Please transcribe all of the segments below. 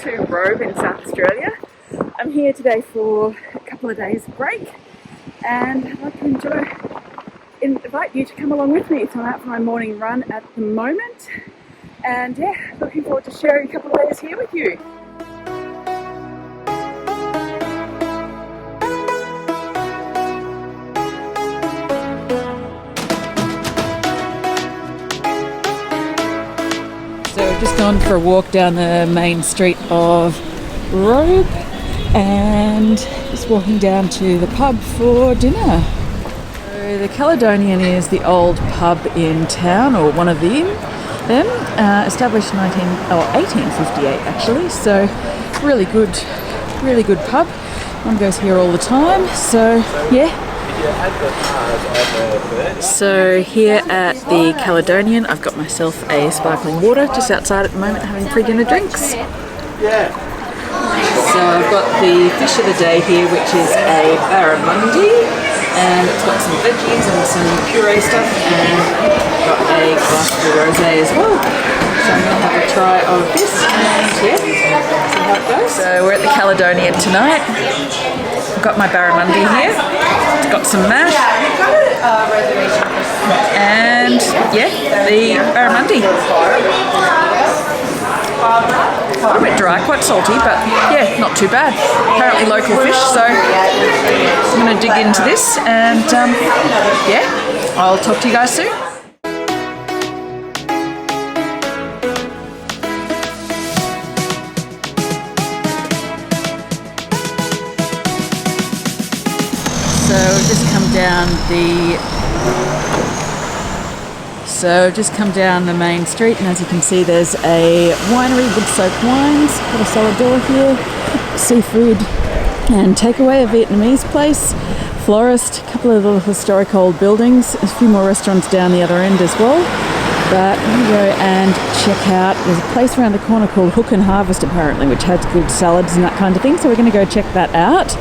to Robe in South Australia. I'm here today for a couple of days break and I'd like to invite you to come along with me. So I'm out for my morning run at the moment and yeah, looking forward to sharing a couple of days here with you. So I've just gone for a walk down the main street of Robe and just walking down to the pub for dinner. So the Caledonian is the old pub in town, or one of them, established in 1858 actually, so really good pub. One goes here all the time, so yeah. So here at the Caledonian, I've got myself a sparkling water just outside at the moment, having pre-dinner drinks. So I've got the fish of the day here, which is a barramundi, and it's got some veggies and some puree stuff, and got a glass of rosé as well. So I'm going to have a try of this, and yeah, see how it goes. So we're at the Caledonian tonight. I've got my barramundi here. It's got some mash, and yeah, the barramundi. A bit dry, quite salty, but yeah, not too bad. Apparently local fish, so I'm going to dig into this and yeah, I'll talk to you guys soon. So I've just come down the main street, and as you can see there's a winery, Wood Soak Wines, got a solid door here, seafood and takeaway, a Vietnamese place, florist, a couple of little historic old buildings, a few more restaurants down the other end as well. But I'm going to go and check out, there's a place around the corner called Hook and Harvest apparently, which has good salads and that kind of thing, so we're going to go check that out.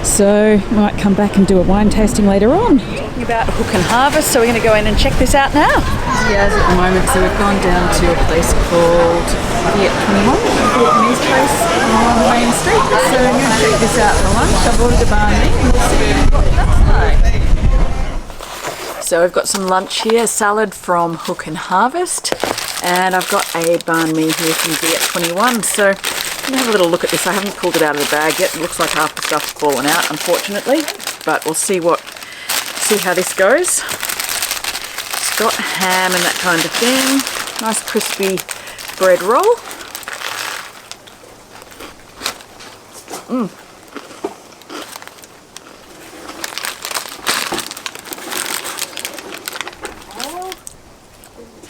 So we might come back and do a wine tasting later on. Talking about Hook and Harvest, so we're going to go in and check this out now. Yes, at the moment, so we've gone down to a place called Viet 21, a Vietnamese place on the main street. So I'm going to check this out for lunch. I've ordered a banh mi and we'll see what that's like. So we've got some lunch here, salad from Hook and Harvest, and I've got a banh mi here from Viet 21. So I'm going to have a little look at this. I haven't pulled it out of the bag yet. It looks like half the stuff's fallen out, unfortunately, but we'll see how this goes. It's got ham and that kind of thing. Nice crispy bread roll.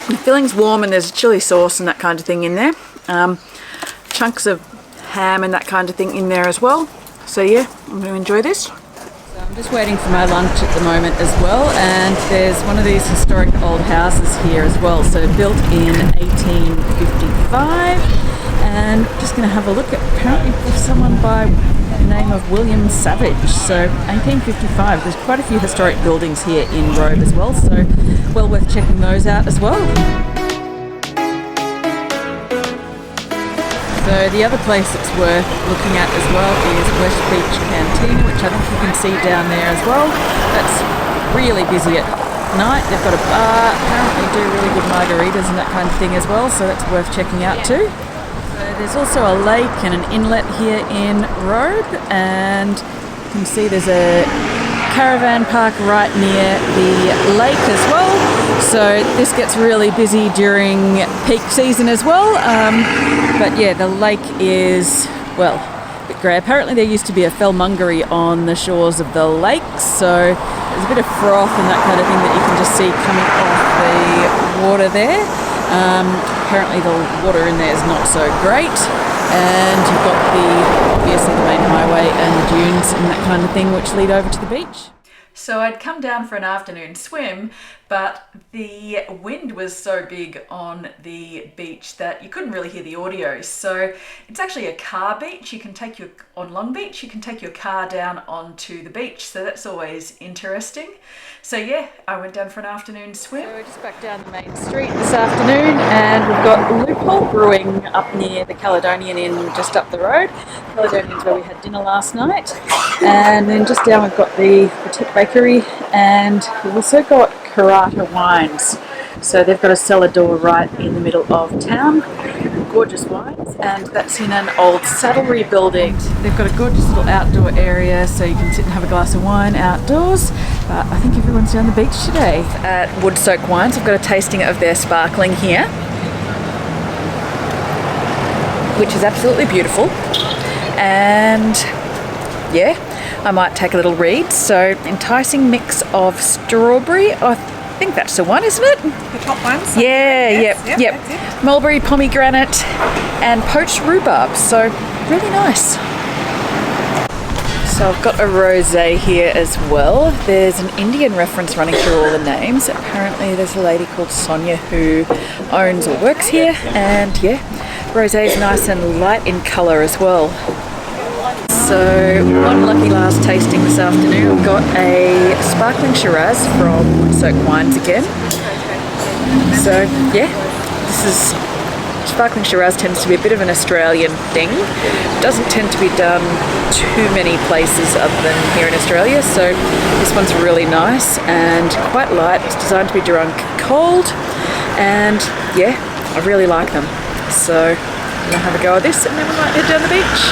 The filling's warm and there's a chili sauce and that kind of thing in there. Chunks of ham and that kind of thing in there as well. So yeah, I'm going to enjoy this. So I'm just waiting for my lunch at the moment as well, and there's one of these historic old houses here as well. So built in 1855, and just going to have a look at apparently someone by the name of William Savage. So 1855, there's quite a few historic buildings here in Robe as well, so well worth checking those out as well. So the other place that's worth looking at as well is West Beach Cantina, which I think you can see down there as well. That's really busy at night. They've got a bar, apparently do really good margaritas and that kind of thing as well, so that's worth checking out too. So there's also a lake and an inlet here in Robe, and you can see there's a caravan park right near the lake as well. So this gets really busy during peak season as well. But yeah, the lake is, well, a bit grey. Apparently there used to be a fellmungery on the shores of the lake, so there's a bit of froth and that kind of thing that you can just see coming off the water there. Apparently the water in there is not so great, and you've got obviously the main highway and the dunes and that kind of thing which lead over to the beach. So I'd come down for an afternoon swim, but the wind was so big on the beach that you couldn't really hear the audio. So it's actually a car beach. You can take on Long Beach, you can take your car down onto the beach. So that's always interesting. So yeah, I went down for an afternoon swim. So we're just back down the main street this afternoon, and we've got Loophole Brewing up near the Caledonian Inn just up the road. Caledonian's where we had dinner last night. And then just down we've got the Petite Bakery, and we've also got Karata Wines. So they've got a cellar door right in the middle of town. Gorgeous wines, and that's in an old saddlery building. They've got a gorgeous little outdoor area so you can sit and have a glass of wine outdoors, but I think everyone's down the beach today. At Wood Soak Wines, I've got a tasting of their sparkling here, which is absolutely beautiful, and yeah, I might take a little read. So enticing mix of strawberry, I think that's the one, isn't it? The top ones? Yeah, yep. Mulberry, pomegranate and poached rhubarb, so really nice. So I've got a rosé here as well. There's an Indian reference running through all the names. Apparently there's a lady called Sonia who owns or works here, and yeah, rosé is nice and light in colour as well. So one lucky last tasting this afternoon. I've got a sparkling Shiraz from Wood Soak Wines again. So yeah, this is sparkling Shiraz tends to be a bit of an Australian thing. Doesn't tend to be done too many places other than here in Australia. So this one's really nice and quite light. It's designed to be drunk cold, and yeah, I really like them. So I'm gonna have a go at this, and then we might head down the beach.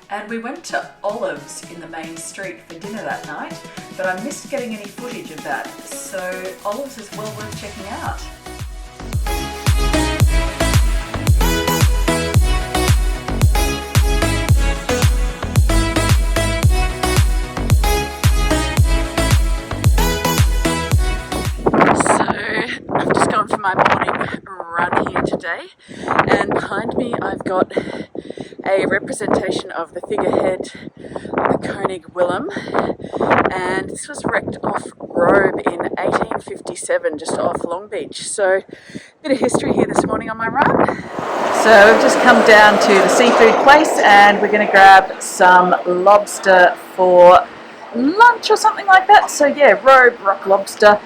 And we went to Olives in the main street for dinner that night, but I missed getting any footage of that. So Olives is well worth checking out. So I've just gone for my morning run here today, and behind me I've got a representation of the figurehead of the Konig Willem, and this was wrecked off Robe in 1857 just off Long Beach. So a bit of history here this morning on my run. So we've just come down to the seafood place, and we're going to grab some lobster for lunch or something like that. So yeah, Robe rock lobster,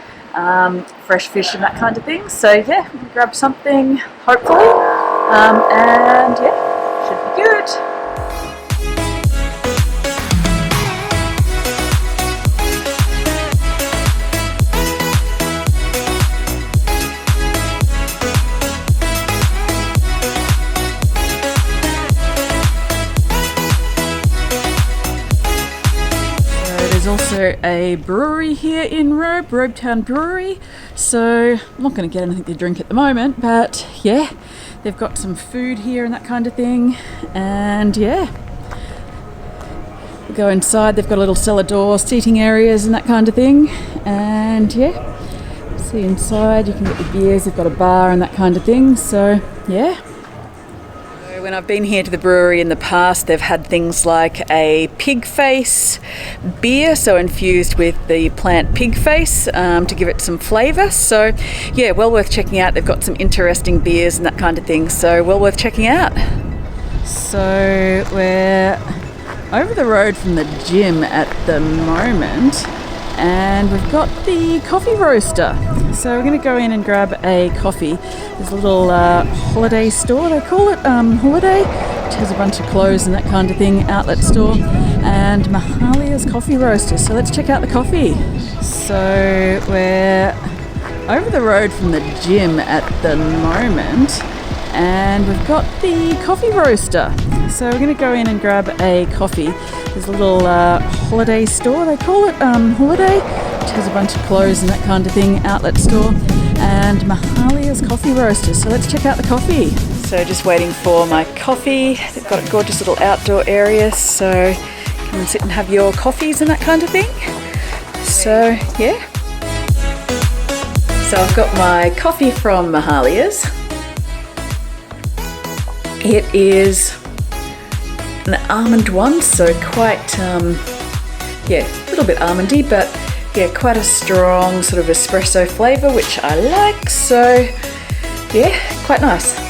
fresh fish and that kind of thing. So yeah, we'll grab something hopefully, and yeah, should be good. There's also a brewery here in Robe, Robe Town Brewery. So I'm not going to get anything to drink at the moment, but yeah, they've got some food here and that kind of thing. And yeah, we go inside. They've got a little cellar door, seating areas and that kind of thing. And yeah, see inside you can get the beers. They've got a bar and that kind of thing. So yeah. When I've been here to the brewery in the past, they've had things like a pig face beer, so infused with the plant pig face to give it some flavour. So yeah, well worth checking out. They've got some interesting beers and that kind of thing, so well worth checking out. So we're over the road from the gym at the moment, and we've got the coffee roaster. So we're going to go in and grab a coffee. There's a little holiday store, they call it, Holiday, which has a bunch of clothes and that kind of thing, outlet store, and Mahalia's coffee roaster. So let's check out the coffee. So we're over the road from the gym at the moment, and we've got the coffee roaster. So we're going to go in and grab a coffee. There's a little holiday store, they call it, Holiday, which has a bunch of clothes and that kind of thing, outlet store, and Mahalia's coffee roaster. So let's check out the coffee. So just waiting for my coffee. They've got a gorgeous little outdoor area, so come and sit and have your coffees and that kind of thing. So yeah. So I've got my coffee from Mahalia's. It is an almond one, so quite, yeah, a little bit almondy, but yeah, quite a strong sort of espresso flavour, which I like. So yeah, quite nice.